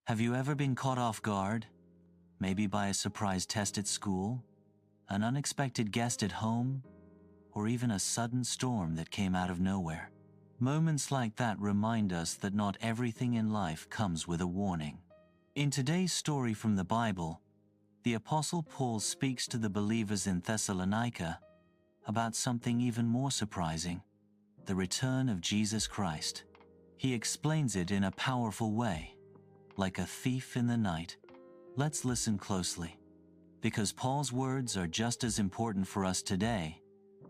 Have you ever been caught off guard? Maybe by a surprise test at school, an unexpected guest at home, or even a sudden storm that came out of nowhere. Moments like that remind us that not everything in life comes with a warning. In today's story from the Bible, the Apostle Paul speaks to the believers in Thessalonica about something even more surprising, the return of Jesus Christ. He explains it in a powerful way, like a thief in the night. Let's listen closely, because Paul's words are just as important for us today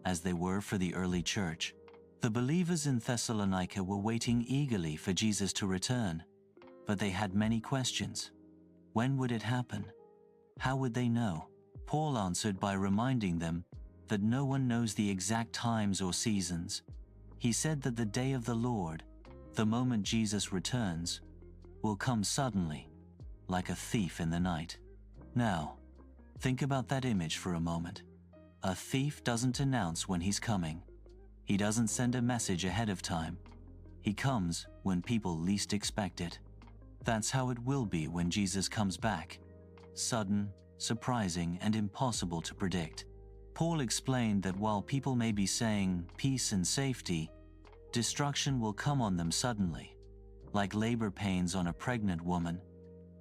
as they were for the early church. The believers in Thessalonica were waiting eagerly for Jesus to return, but they had many questions. When would it happen? How would they know? Paul answered by reminding them that no one knows the exact times or seasons. He said that the day of the Lord, the moment Jesus returns, will come suddenly, like a thief in the night. Now, think about that image for a moment. A thief doesn't announce when he's coming. He doesn't send a message ahead of time. He comes when people least expect it. That's how it will be when Jesus comes back. Sudden, surprising, and impossible to predict. Paul explained that while people may be saying peace and safety, destruction will come on them suddenly, like labor pains on a pregnant woman,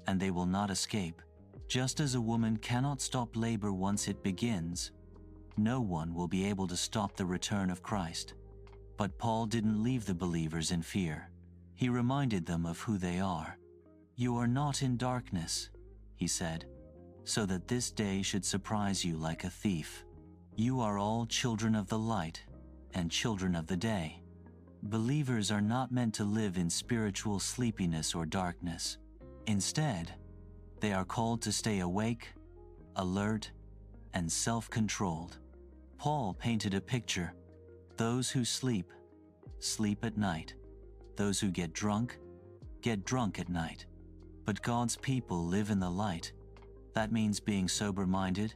and they will not escape. Just as a woman cannot stop labor once it begins, no one will be able to stop the return of Christ. But Paul didn't leave the believers in fear. He reminded them of who they are. You are not in darkness, he said, so that this day should surprise you like a thief. You are all children of the light and children of the day. Believers are not meant to live in spiritual sleepiness or darkness. Instead, they are called to stay awake, alert, and self-controlled. Paul painted a picture. Those who sleep, sleep at night. Those who get drunk at night. But God's people live in the light. That means being sober-minded,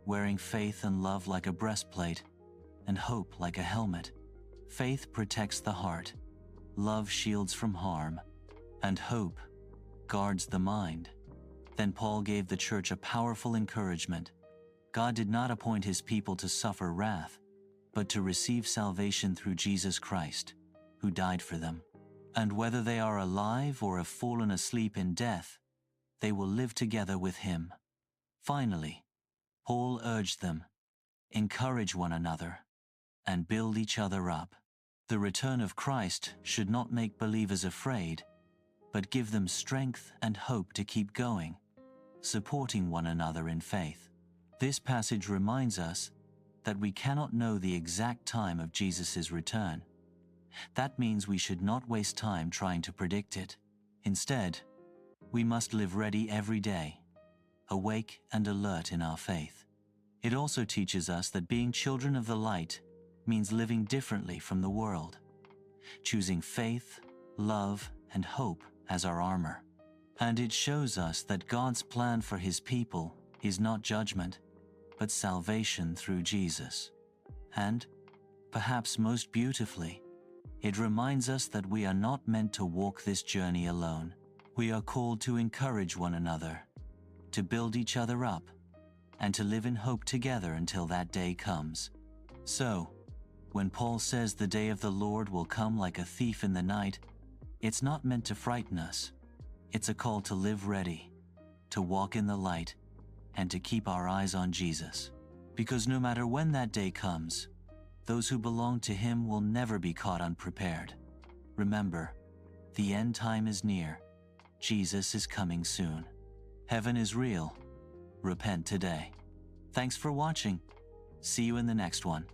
wearing faith and love like a breastplate, and hope like a helmet. Faith protects the heart, love shields from harm, and hope guards the mind. Then Paul gave the church a powerful encouragement. God did not appoint his people to suffer wrath, but to receive salvation through Jesus Christ, who died for them. And whether they are alive or have fallen asleep in death, they will live together with him. Finally, Paul urged them, encourage one another, and build each other up. The return of Christ should not make believers afraid, but give them strength and hope to keep going, supporting one another in faith. This passage reminds us that we cannot know the exact time of Jesus' return. That means we should not waste time trying to predict it. Instead, we must live ready every day, awake and alert in our faith. It also teaches us that being children of the light means living differently from the world, choosing faith, love, and hope as our armor. And it shows us that God's plan for his people is not judgment, but salvation through Jesus. And, perhaps most beautifully, it reminds us that we are not meant to walk this journey alone. We are called to encourage one another, to build each other up, and to live in hope together until that day comes. So, when Paul says the day of the Lord will come like a thief in the night, it's not meant to frighten us. It's a call to live ready, to walk in the light, and to keep our eyes on Jesus. Because no matter when that day comes, those who belong to him will never be caught unprepared. Remember, the end time is near. Jesus is coming soon. Heaven is real. Repent today. Thanks for watching. See you in the next one.